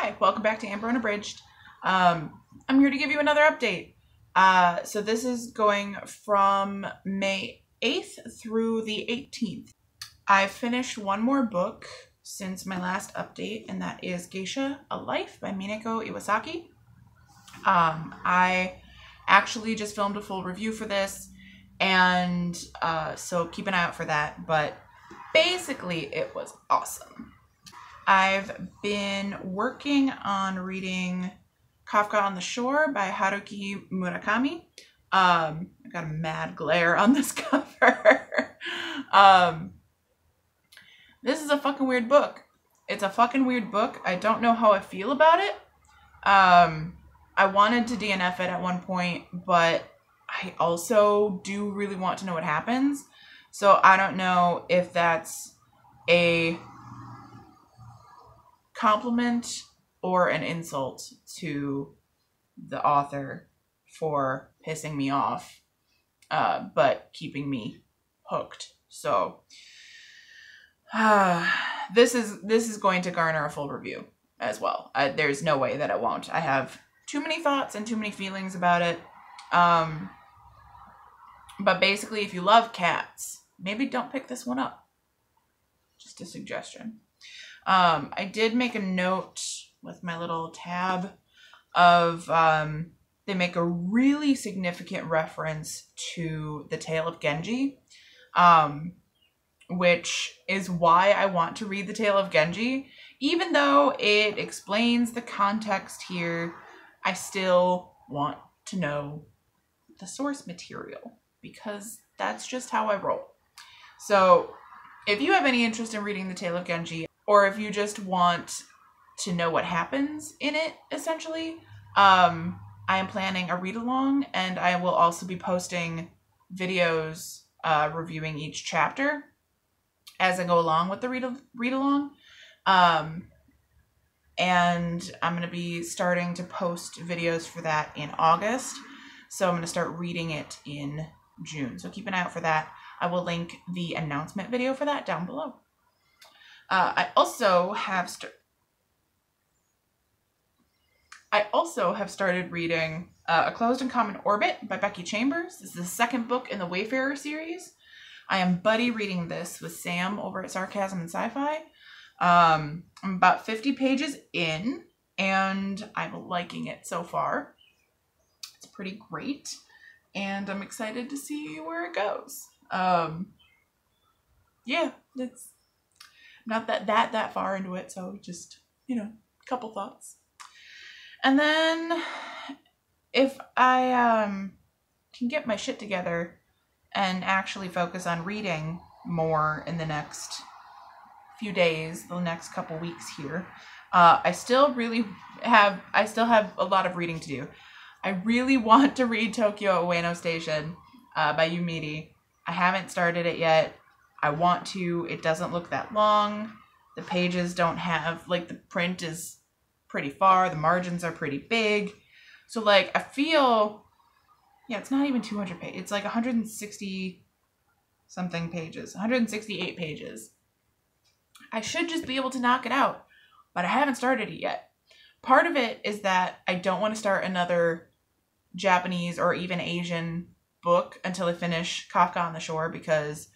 Hi, welcome back to Amber Unabridged. I'm here to give you another update. So this is going from May 8th through the 18th. I've finished one more book since my last update, and that is Geisha, A Life by Minako Iwasaki. I actually just filmed a full review for this, and so keep an eye out for that, but basically it was awesome. I've been working on reading Kafka on the Shore by Haruki Murakami. I got a mad glare on this cover. This is a fucking weird book. It's a fucking weird book. I don't know how I feel about it. I wanted to DNF it at one point, but I also do really want to know what happens. So I don't know if that's a compliment or an insult to the author for pissing me off, but keeping me hooked. So this is going to garner a full review as well. There's no way that it won't. I have too many thoughts and too many feelings about it. But basically, if you love cats, maybe don't pick this one up. Just a suggestion. I did make a note with my little tab of, they make a really significant reference to the Tale of Genji, which is why I want to read the Tale of Genji. Even though it explains the context here, I still want to know the source material, because that's just how I roll. So if you have any interest in reading the Tale of Genji, or if you just want to know what happens in it, essentially, I am planning a read-along, and I will also be posting videos reviewing each chapter as I go along with the read-along. And I'm going to be starting to post videos for that in August, so I'm going to start reading it in June. So keep an eye out for that. I will link the announcement video for that down below. I also have started reading A Closed and Common Orbit by Becky Chambers. This is the second book in the Wayfarer series. I am buddy reading this with Sam over at Sarcasm and Sci-Fi. I'm about 50 pages in, and I'm liking it so far. It's pretty great, and I'm excited to see where it goes. Yeah, it's not that far into it, so just, you know, a couple thoughts. And then if I can get my shit together and actually focus on reading more in the next few days, the next couple weeks here, I still have a lot of reading to do. I really want to read Tokyo Ueno Station by Yumiri. I haven't started it yet. I want to. It doesn't look that long. The pages don't have, like, the print is pretty far. The margins are pretty big. So, like, I feel, yeah, it's not even 200 pages. It's like 160 something pages, 168 pages. I should just be able to knock it out, but I haven't started it yet. Part of it is that I don't want to start another Japanese or even Asian book until I finish Kafka on the Shore, because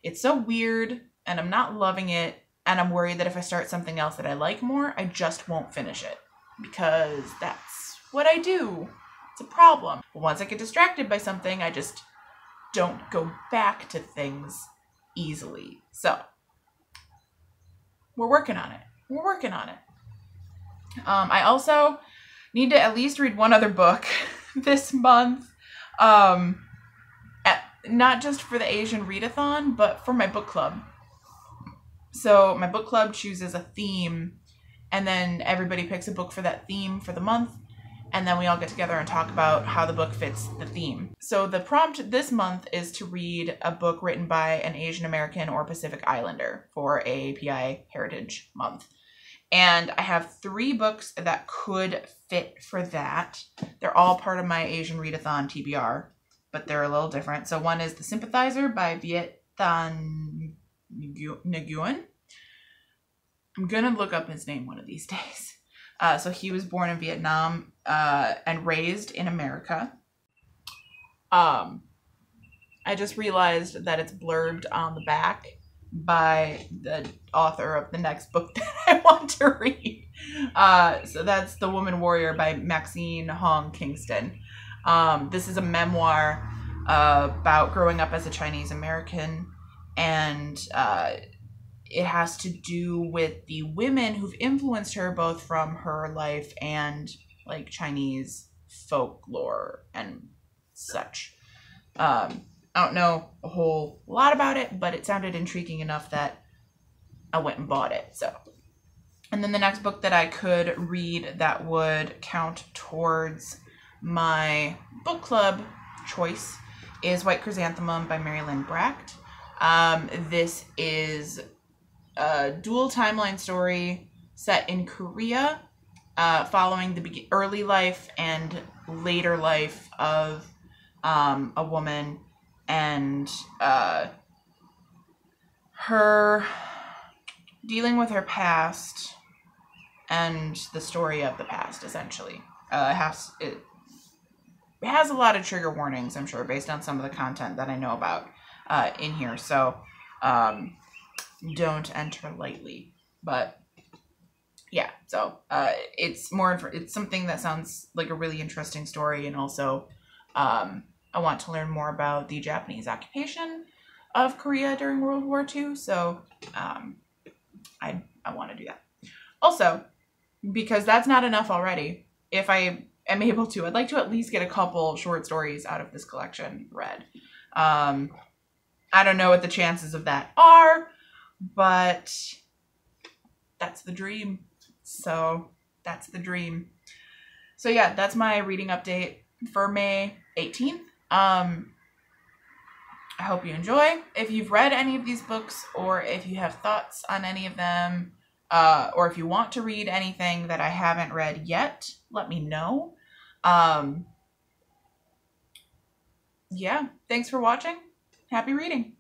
it's so weird and I'm not loving it, and I'm worried that if I start something else that I like more, I just won't finish it, because that's what I do. It's a problem. But once I get distracted by something, I just don't go back to things easily. So we're working on it. We're working on it. I also need to at least read one other book this month. Not just for the Asian readathon, but for my book club. So my book club chooses a theme, and then everybody picks a book for that theme for the month, and then we all get together and talk about how the book fits the theme. So the prompt this month is to read a book written by an Asian American or Pacific Islander for AAPI Heritage Month. And I have 3 books that could fit for that. They're all part of my Asian Readathon TBR, but they're a little different. So one is The Sympathizer by Viet Thanh Nguyen. I'm going to look up his name one of these days. So he was born in Vietnam and raised in America. I just realized that it's blurbed on the back by the author of the next book that I want to read. So that's The Woman Warrior by Maxine Kingston. This is a memoir about growing up as a Chinese American, and it has to do with the women who've influenced her, both from her life and like Chinese folklore and such. I don't know a whole lot about it, but it sounded intriguing enough that I went and bought it. So, and then the next book that I could read that would count towards my book club choice is White Chrysanthemum by Lynn Brecht. This is a dual timeline story set in Korea, following the early life and later life of a woman and her dealing with her past and the story of the past, essentially. It has a lot of trigger warnings, I'm sure, based on some of the content that I know about in here. So don't enter lightly. But yeah, so it's something that sounds like a really interesting story, and also I want to learn more about the Japanese occupation of Korea during World War II, so I want to do that. Also, because that's not enough already, if I am able to, I'd like to at least get a couple short stories out of this collection read. I don't know what the chances of that are, but that's the dream. So that's the dream. So yeah, that's my reading update for May 18th. I hope you enjoy. If you've read any of these books, or if you have thoughts on any of them, or if you want to read anything that I haven't read yet, let me know. Yeah, thanks for watching. Happy reading.